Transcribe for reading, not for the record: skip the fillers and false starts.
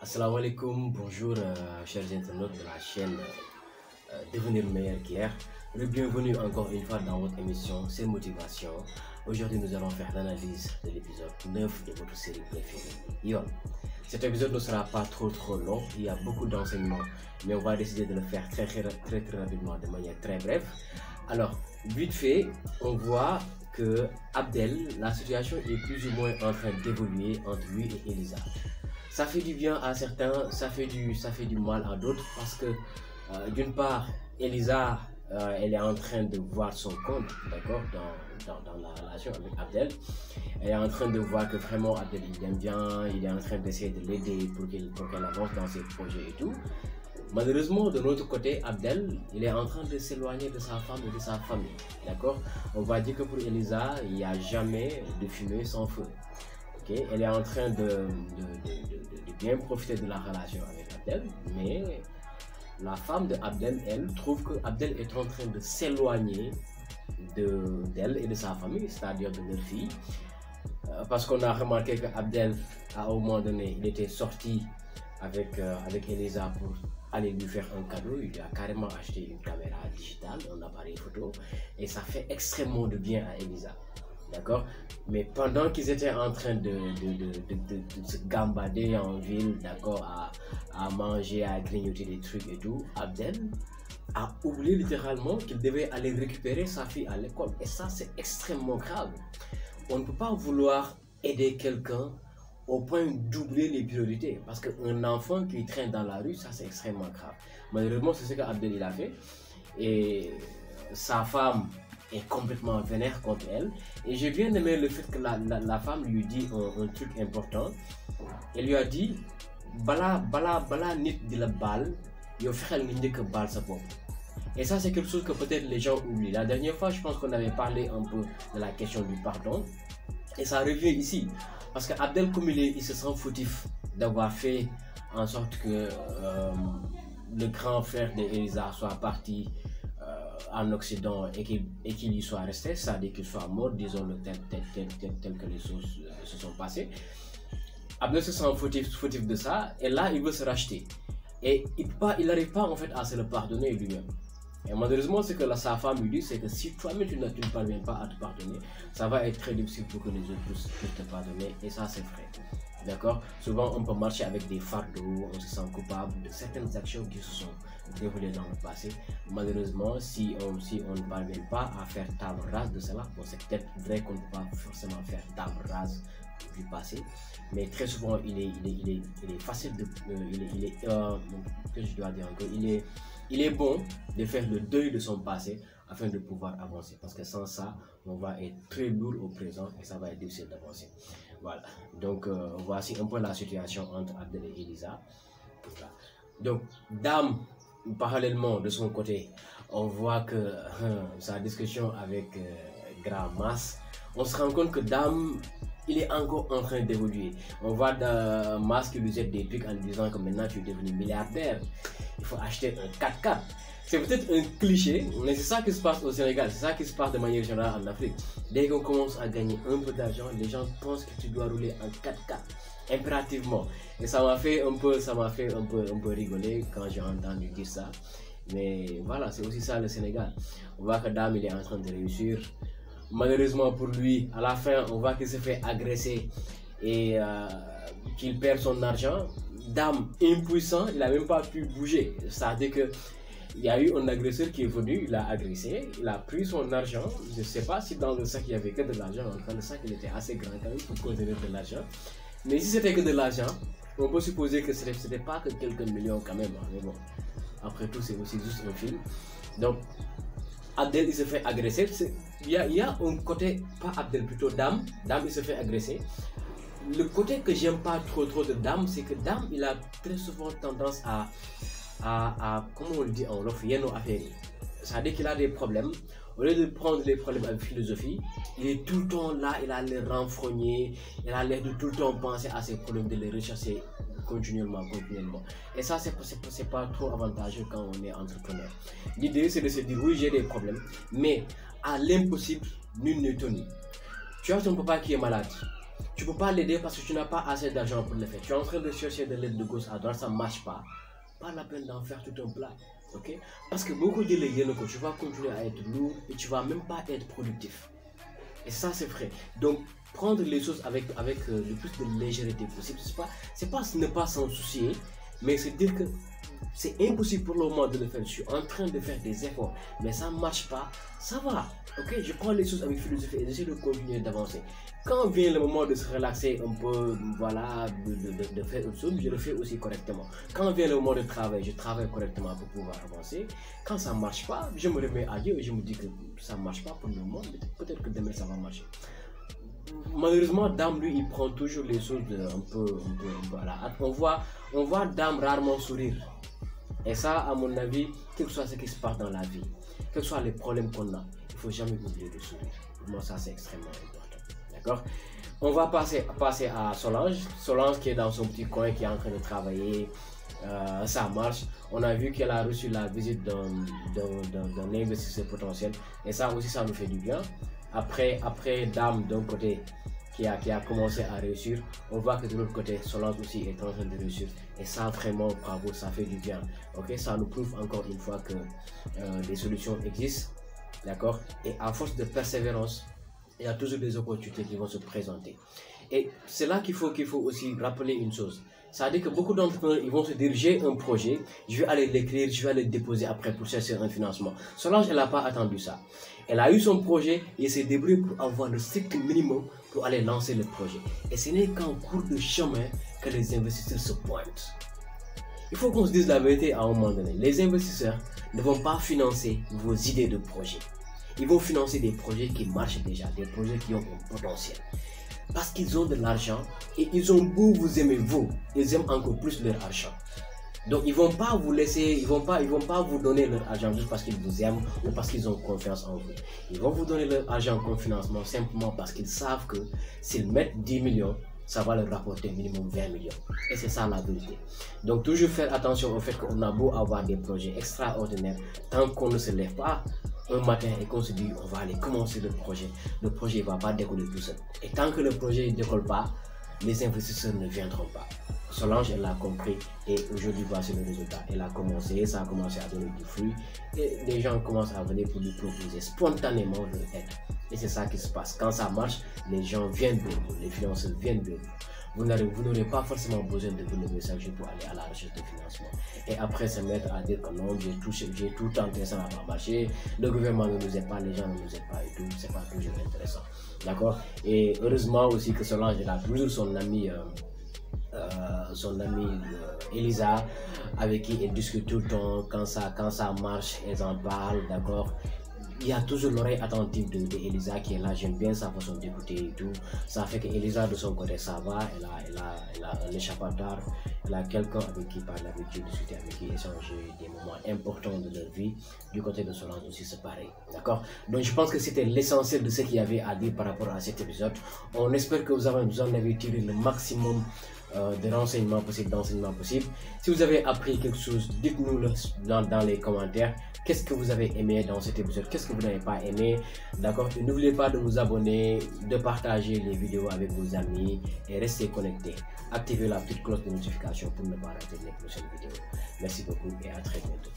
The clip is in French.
Assalamu alaikum, bonjour chers internautes de la chaîne Devenir meilleur qu'hier. Bienvenue encore une fois dans votre émission C'est Motivation. Aujourd'hui nous allons faire l'analyse de l'épisode 9 de votre série préférée, Yon. Cet épisode ne sera pas trop long, il y a beaucoup d'enseignements, mais on va décider de le faire très rapidement, de manière très brève. Alors, vite fait, on voit que Abdel, la situation est plus ou moins en train d'évoluer entre lui et Elisa. Ça fait du bien à certains, ça fait du mal à d'autres parce que d'une part, Elisa, elle est en train de voir son compte, d'accord, dans la relation avec Abdel. Elle est en train de voir que vraiment Abdel il aime bien, il est en train d'essayer de l'aider pour qu'elle avance dans ses projets et tout. Malheureusement, de l'autre côté, Abdel, il est en train de s'éloigner de sa femme et de sa famille, d'accord. On va dire que pour Elisa, il n'y a jamais de fumée sans feu. Okay. Elle est en train de bien profiter de la relation avec Abdel, mais la femme de Abdel, elle, trouve que Abdel est en train de s'éloigner d'elle et de sa famille, c'est-à-dire de leur fille, parce qu'on a remarqué que Abdel, à un moment donné, il était sorti avec Elisa pour aller lui faire un cadeau. Il lui a carrément acheté une caméra digitale, un appareil photo, et ça fait extrêmement de bien à Elisa. D'accord, mais pendant qu'ils étaient en train de se gambader en ville, d'accord, à manger, à grignoter des trucs et tout, Abdel a oublié littéralement qu'il devait aller récupérer sa fille à l'école. Et ça, c'est extrêmement grave. On ne peut pas vouloir aider quelqu'un au point d'oublier les priorités. Parce qu'un enfant qui traîne dans la rue, ça, c'est extrêmement grave. Malheureusement, c'est ce qu'Abdel il a fait. Et sa femme est complètement vénère contre elle, et j'ai bien aimé le fait que la femme lui dit un truc important. Elle lui a dit bala nit di la bal yo fexel nga ñëk bal sa bopp. Et ça, c'est quelque chose que peut-être les gens oublient. La dernière fois, je pense qu'on avait parlé un peu de la question du pardon, et ça revient ici parce que Abdel, comme il se sent fautif d'avoir fait en sorte que le grand frère d'Elisa soit parti en Occident et qu'il y soit resté, c'est-à-dire qu'il soit mort, disons-le tel que les choses se sont passées. Abdel se sent fautif de ça, et là il veut se racheter. Et il n'arrive pas en fait à se le pardonner lui-même. Et malheureusement, ce que sa femme lui dit, c'est que si toi-même tu ne parviens pas à te pardonner, ça va être très difficile pour que les autres puissent te pardonner, et ça c'est vrai. D'accord. Souvent on peut marcher avec des fardeaux, on se sent coupable de certaines actions qui se sont déroulées dans le passé. Malheureusement, si on ne parvient pas à faire table rase de cela, bon, c'est peut-être vrai qu'on ne peut pas forcément faire table rase du passé, mais très souvent il est facile de que je dois dire encore, il est bon de faire le deuil de son passé afin de pouvoir avancer, parce que sans ça on va être très lourd au présent et ça va être difficile d'avancer. Voilà, donc voici un peu la situation entre Abdel et Elisa. Voilà. Donc Dame, parallèlement de son côté, on voit que sa discussion avec Grand Mas, on se rend compte que Dame, il est encore en train d'évoluer. On voit Mas qui lui jette des trucs en lui disant que maintenant tu es devenu milliardaire, il faut acheter un 4x4. C'est peut-être un cliché, mais c'est ça qui se passe au Sénégal, c'est ça qui se passe de manière générale en Afrique. Dès qu'on commence à gagner un peu d'argent, les gens pensent que tu dois rouler en 4x4, impérativement. Et ça m'a fait un peu rigoler quand j'ai entendu dire ça. Mais voilà, c'est aussi ça le Sénégal. On voit que Dame, il est en train de réussir. Malheureusement pour lui, à la fin, on voit qu'il se fait agresser et qu'il perd son argent. Dame, impuissant, il n'a même pas pu bouger. C'est-à-dire que il y a eu un agresseur qui est venu, il l'a agressé, il a pris son argent. Je ne sais pas si dans le sac il n'y avait que de l'argent, en tout cas le sac il était assez grand quand même pour contenir de l'argent. Mais si c'était que de l'argent, on peut supposer que ce n'était pas que quelques millions quand même. Mais bon, après tout c'est aussi juste un film. Donc Abdel il se fait agresser. Il y a un côté, pas Abdel, plutôt Dame il se fait agresser. Le côté que j'aime pas trop de Dame, c'est que Dame il a très souvent tendance à comment on le dit en wolof, yenno affaire. C'est-à-dire qu'il a des problèmes. Au lieu de prendre les problèmes avec philosophie, il est tout le temps là, il a l'air renfrogné, il a l'air de tout le temps penser à ses problèmes, de les rechercher continuellement. Et ça, c'est pas trop avantageux quand on est entrepreneur. L'idée, c'est de se dire, oui, j'ai des problèmes, mais à l'impossible, nul n'est tenu. Tu as ton papa qui est malade, Tu ne peux pas l'aider parce que tu n'as pas assez d'argent pour le faire. Tu es en train de chercher de l'aide de gauche à droite, ça ne marche pas. Pas la peine d'en faire tout un plat. Okay? Parce que beaucoup de gens, tu vas continuer à être lourd et tu ne vas même pas être productif. Et ça, c'est vrai. Donc, prendre les choses avec le plus de légèreté possible, c'est pas ne pas s'en soucier, mais c'est dire que c'est impossible pour le moment de le faire. Je suis en train de faire des efforts, mais ça ne marche pas. Ça va. Ok, je prends les choses avec philosophie et j'essaie de continuer d'avancer. Quand vient le moment de se relaxer un peu, voilà, de faire autre chose, je le fais aussi correctement. Quand vient le moment de travail, je travaille correctement pour pouvoir avancer. Quand ça ne marche pas, je me remets à Dieu et je me dis que ça ne marche pas pour le moment, peut-être que demain ça va marcher. Malheureusement, Dame, lui, il prend toujours les choses un peu voilà. On voit Dame rarement sourire. Et ça, à mon avis, quel que soit ce qui se passe dans la vie, quels que soient les problèmes qu'on a, il ne faut jamais oublier de sourire. Pour moi, ça, c'est extrêmement important. D'accord? On va passer à Solange. Solange qui est dans son petit coin, qui est en train de travailler. Ça marche. On a vu qu'elle a reçu la visite d'un investisseur potentiel. Et ça aussi, ça nous fait du bien. Après Dame d'un côté qui a commencé à réussir, on voit que de l'autre côté, Solange aussi est en train de réussir. Et ça, vraiment, bravo, ça fait du bien. Ok, ça nous prouve encore une fois que des solutions existent. D'accord? Et à force de persévérance, il y a toujours des opportunités qui vont se présenter. Et c'est là qu'il faut aussi rappeler une chose. C'est-à-dire que beaucoup d'entrepreneurs, ils vont se dire, j'ai un projet, je vais aller l'écrire, je vais aller le déposer après pour chercher un financement. Solange, elle n'a pas attendu ça. Elle a eu son projet et s'est débrouillée pour avoir le strict minimum pour aller lancer le projet. Et ce n'est qu'en cours de chemin que les investisseurs se pointent. Il faut qu'on se dise la vérité à un moment donné. Les investisseurs ne vont pas financer vos idées de projet. Ils vont financer des projets qui marchent déjà, des projets qui ont un potentiel. Parce qu'ils ont de l'argent et ils ont beau vous aimer vous, ils aiment encore plus leur argent. Donc ils vont pas vous laisser, ils vont pas vous donner leur argent juste parce qu'ils vous aiment ou parce qu'ils ont confiance en vous. Ils vont vous donner leur argent comme financement simplement parce qu'ils savent que s'ils mettent 10 millions, ça va leur rapporter minimum 20 millions. Et c'est ça la vérité. Donc toujours faire attention au fait qu'on a beau avoir des projets extraordinaires, tant qu'on ne se lève pas un matin et qu'on se dit on va aller commencer le projet ne va pas décoller tout seul. Et tant que le projet ne décolle pas, les investisseurs ne viendront pas. Solange, elle l'a compris et aujourd'hui voici le résultat. Elle a commencé, ça a commencé à donner du fruit et les gens commencent à venir pour lui proposer spontanément leur aide. Et c'est ça qui se passe. Quand ça marche, les gens viennent vers vous, les financeurs viennent vers vous. Vous n'aurez pas forcément besoin de vous lever chaque jour pour aller à la recherche de financement. Et après se mettre à dire que non, j'ai tout tenté, ça n'a pas marché, le gouvernement ne nous aide pas, les gens ne nous aident pas et tout, c'est pas toujours intéressant. D'accord? Et heureusement aussi que Solange, elle a toujours son ami Elisa, avec qui elle discute tout le temps. Quand ça marche, elles en parlent, d'accord? Il y a toujours l'oreille attentive de Elisa qui est là. J'aime bien sa façon d'écouter et tout. Ça fait que Elisa de son côté ça va, elle a un échappatoire, elle a quelqu'un avec qui parler, avec qui discuter, avec qui échanger des moments importants de leur vie. Du côté de Solange aussi c'est pareil, d'accord? Donc je pense que c'était l'essentiel de ce qu'il y avait à dire par rapport à cet épisode. On espère que vous en avez tiré le maximum de renseignements possibles, d'enseignements possibles. Si vous avez appris quelque chose, dites-nous dans les commentaires. Qu'est-ce que vous avez aimé dans cet épisode? Qu'est-ce que vous n'avez pas aimé? D'accord? N'oubliez pas de vous abonner, de partager les vidéos avec vos amis et restez connectés. Activez la petite cloche de notification pour ne pas rater les prochaines vidéos. Merci beaucoup et à très bientôt.